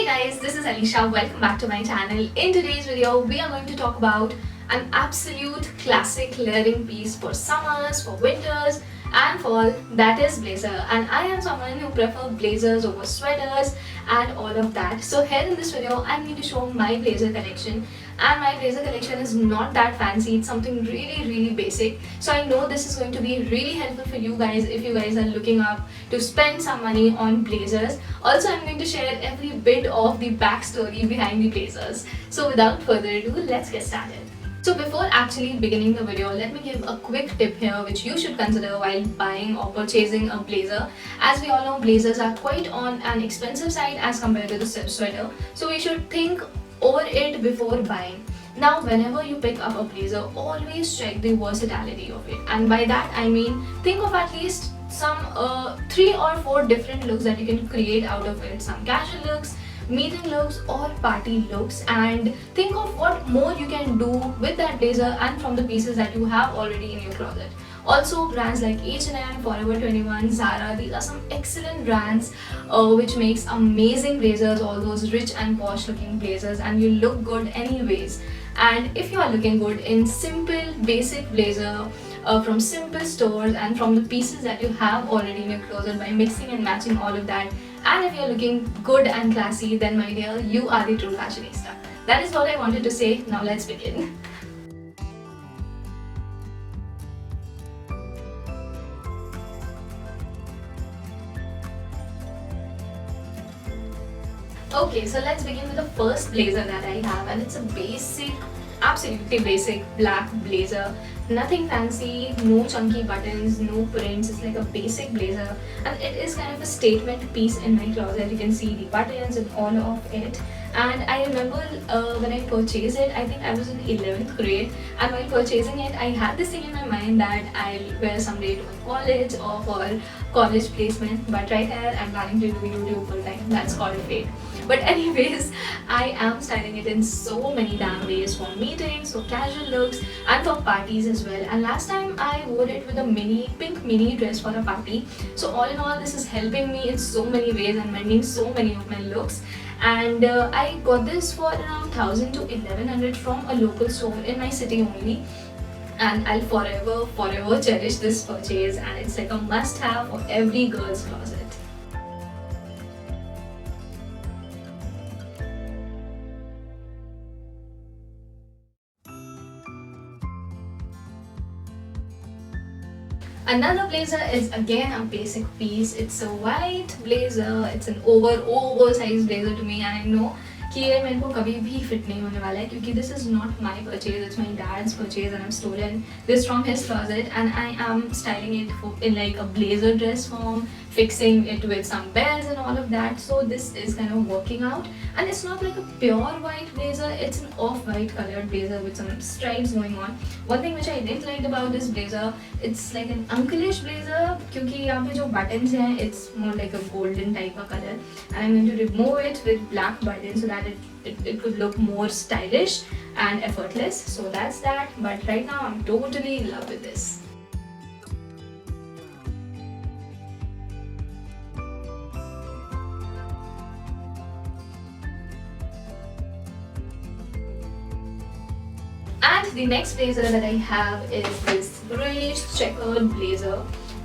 Hey guys, this is Alisha. Welcome back to my channel. In today's video, we are going to talk about an absolute classic layering piece for summers, for winters and fall, that is blazer. And I am someone who prefer blazers over sweaters and all of that. So here in this video, I'm going to show my blazer collection, and my blazer collection is not that fancy. It's something really basic. So I know this is going to be really helpful for you guys if you guys are looking up to spend some money on blazers. Also, I'm going to share every bit of the backstory behind the blazers. So without further ado, let's get started. So before actually beginning the video, let me give a quick tip here which you should consider while buying or purchasing a blazer. As we all know, blazers are quite on an expensive side as compared to the sweater. So we should think over it before buying. Now, whenever you pick up a blazer, always check the versatility of it. And by that I mean, think of at least some 3 or 4 different looks that you can create out of it. Some casual looks, meeting looks or party looks, and think of what more you can do with that blazer and from the pieces that you have already in your closet. Also, brands like H&M, Forever 21, Zara, these are some excellent brands which makes amazing blazers, all those rich and posh looking blazers, and you look good anyways. And if you are looking good in simple basic blazer from simple stores and from the pieces that you have already in your closet, by mixing and matching all of that, and if you're looking good and classy, then my dear, you are the true fashionista. That is what I wanted to say. Now let's begin. Okay, so let's begin with the first blazer that I have, and it's a basic, absolutely basic black blazer. Nothing fancy, no chunky buttons, no prints. It's like a basic blazer, and it is kind of a statement piece in my closet. You can see the buttons and all of it. And I remember when I purchased it, I think I was in 11th grade, and while purchasing it, I had this thing in my mind that I'll wear someday to college or for college placement. But right here, I'm planning to do YouTube full time. That's called fate. But anyways, I am styling it in so many damn ways, for meetings, for casual looks and for parties as well. And last time I wore it with a pink mini dress for a party. So all in all, this is helping me in so many ways and mending so many of my looks. And I got this for around 1000 to 1100 from a local store in my city only. And I'll forever cherish this purchase, and it's like a must have for every girl's closet. Another blazer is again a basic piece. It's a white blazer. It's an oversized blazer to me, and I know कि ये मेरे को कभी भी fit नहीं होने वाला है, क्योंकि this is not my purchase, it's my dad's purchase, and I've stolen this from his closet, and I am styling it in like a blazer dress form, fixing it with some bells and all of that. So this is kind of working out, and it's not like a pure white blazer, it's an off-white colored blazer with some stripes going on. One thing which I didn't like about this blazer, it's like an uncleish blazer, क्योंकि यहाँ पे जो buttons हैं, it's more like a golden type of color, and I'm going to remove it with black buttons so that it could look more stylish and effortless. So that's that. But right now I'm totally in love with this. And the next blazer that I have is this grayish checkered blazer,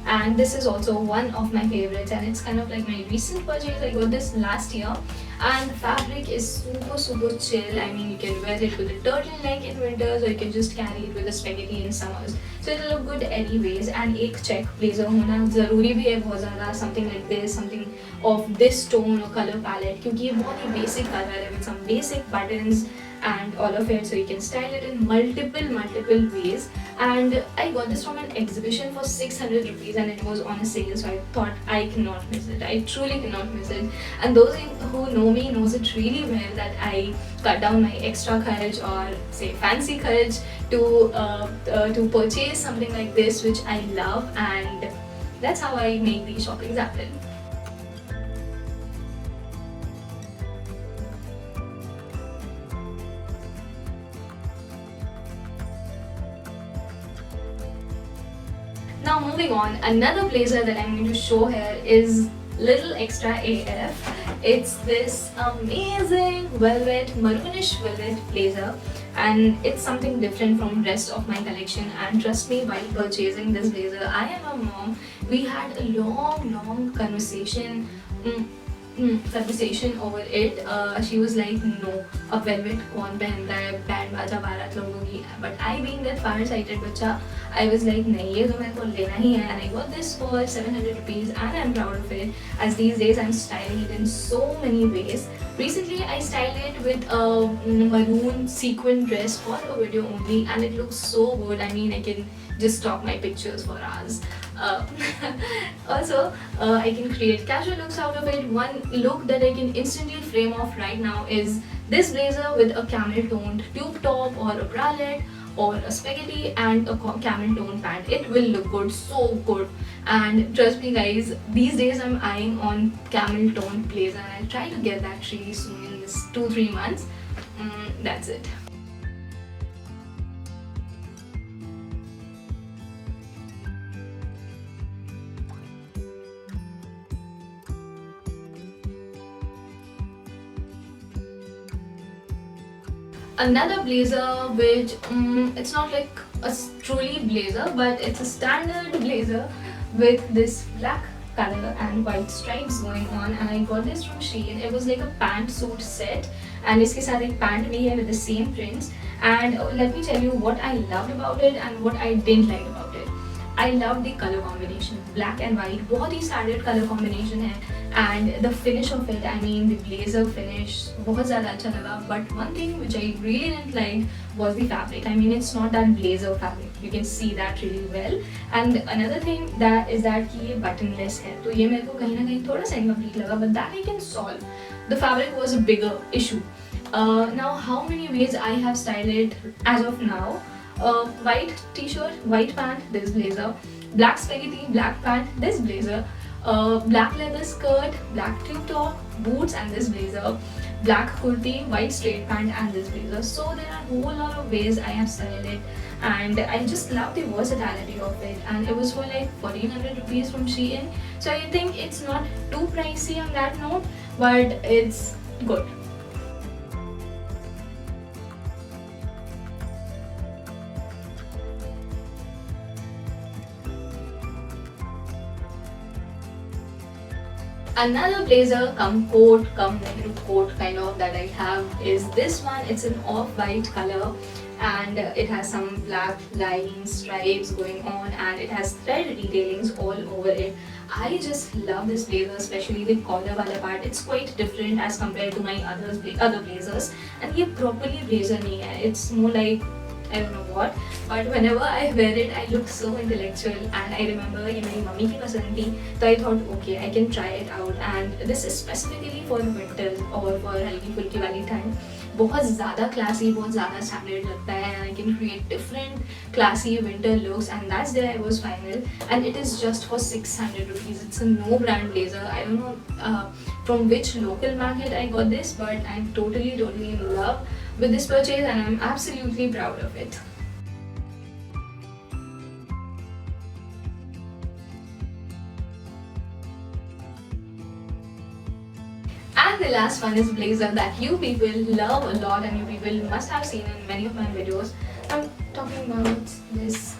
and this is also one of my favorites, and it's kind of like my recent purchase. I got this last year, and the fabric is super chill. I mean, you can wear it with a turtleneck in winters, or you can just carry it with a spaghetti in summers, so it'll look good anyways. And एक check blazer होना ज़रूरी भी है बहुत ज़्यादा, something like this, something of this tone or color palette, क्योंकि ये बहुत ही basic color है with some basic buttons and all of it, so you can style it in multiple ways. And I got this from an exhibition for 600 rupees, and it was on a sale, so I thought I cannot miss it. I truly cannot miss it. And those who know me knows it really well that I cut down my extra courage, or say fancy courage, to purchase something like this which I love, and that's how I make these shoppings happen. Now moving on, another blazer that I'm going to show here is little extra AF. It's this amazing velvet, maroonish velvet blazer, and it's something different from rest of my collection. And trust me, while purchasing this blazer, I am a mom. We had a long conversation. Conversation over it. She was like, no, a velvet कौन पहनता है, band बाजा बारात लोगों की. But I being that far sighted बच्चा, I was like, नहीं ये तो मेरे को लेना ही है. And I got this for 700 rupees and I'm proud of it, as these days I'm styling it in so many ways. Recently I styled it with a maroon sequin dress for a video only, and it looks so good. I mean, I can just stop my pictures for hours. Uh, also, I can create casual looks out of it. One look that I can instantly frame off right now is this blazer with a camel toned tube top or a bralette or a spaghetti and a camel tone pant. It will look good, so good. And trust me guys, these days I'm eyeing on camel tone blazer, and I'll try to get that really soon in this 2-3 months. That's it. Another blazer which it's not like a truly blazer, but it's a standard blazer with this black color and white stripes going on, and I got this from Shein. It was like a pantsuit set, and इसके साथ एक pant भी है with the same prints. And let me tell you what I loved about it and what I didn't like about it. I love the color combination, black and white, बहुत ही standard color combination है, and the finish of it, I mean the blazer finish बहुत ज़्यादा अच्छा लगा. But one thing which I really didn't like was the fabric. I mean, it's not that blazer fabric, you can see that really well. And another thing that is that कि ये buttonless है, तो ये मेरे को कहीं ना कहीं थोड़ा सा incomplete लगा, but that I can solve. The fabric was a bigger issue. Now how many ways I have styled it as of now. White t-shirt, white pant, this blazer, black spaghetti, black pant, this blazer, black leather skirt, black tube top, boots and this blazer, black kurti, white straight pant and this blazer. So there are a whole lot of ways I have styled it, and I just love the versatility of it, and it was for like 1400 rupees from Shein. So I think it's not too pricey on that note, but it's good. Another blazer come coat, come Nehru coat kind of that I have is this one. It's an off-white color, and it has some black lines, stripes going on, and it has thread detailings all over it. I just love this blazer, especially the collar wala part. It's quite different as compared to my other blazers, and ये properly blazer नहीं है. It's more like I don't know what, but whenever I wear it, I look so intellectual. And I remember ये मेरी mummy की पसंद थी, तो I thought okay, I can try it out. And this is specifically for winter और for हल्की फुल्की वाली ठंड. बहुत ज़्यादा classy, बहुत ज़्यादा standard लगता है, and I can create different classy winter looks. And that's there I was final, and it is just for 600 rupees. It's a no brand blazer. I don't know from which local market I got this, but I'm totally in love with this purchase, and I'm absolutely proud of it. And the last one is blazer that you people love a lot, and you people must have seen in many of my videos. I'm talking about this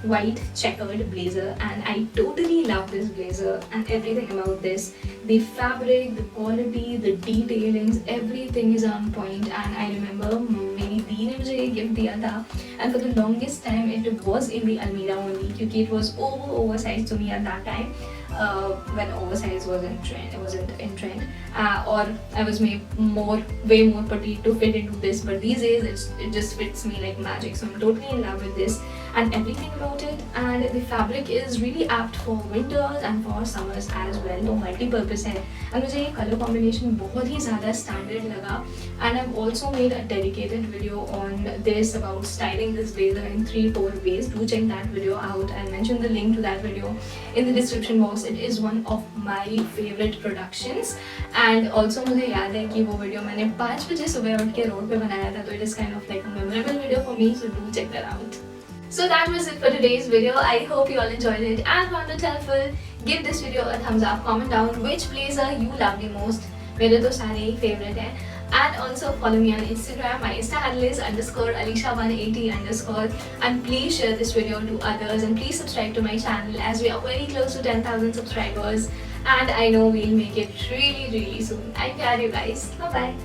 white checkered blazer, and I totally love this blazer and everything about this. The fabric, the quality, the detailings, everything is on point. And I remember मेरी दी ने मुझे ये gift दिया था, and for the longest time it was in the Almira only, क्योंकि it was oversized to me at that time. When oversize wasn't in trend, or I was made way more petite to fit into this, but these days it just fits me like magic. So I'm totally in love with this and everything about it, and the fabric is really apt for winters and for summers as well. तो multi-purpose है, and मुझे ये color combination बहुत ही ज़्यादा standard लगा. And I've also made a dedicated video on this about styling this blazer in 3-4 ways. Do check that video out. I'll mention the link to that video in the description box. It is one of my favorite productions, and also मुझे याद है कि वो video मैंने 5 बजे सुबह उठ के रोड पे बनाया था, तो it is kind of like a memorable video for me. So do check that out. So that was it for today's video. I hope you all enjoyed it and found it helpful. Give this video a thumbs up, comment down which blazer you love the most. मेरे तो सारे ही favorite हैं. And also follow me on Instagram. My Insta handle is _Alisha180_ and please share this video to others and please subscribe to my channel as we are very close to 10,000 subscribers and I know we'll make it really soon. I love you guys. Bye bye.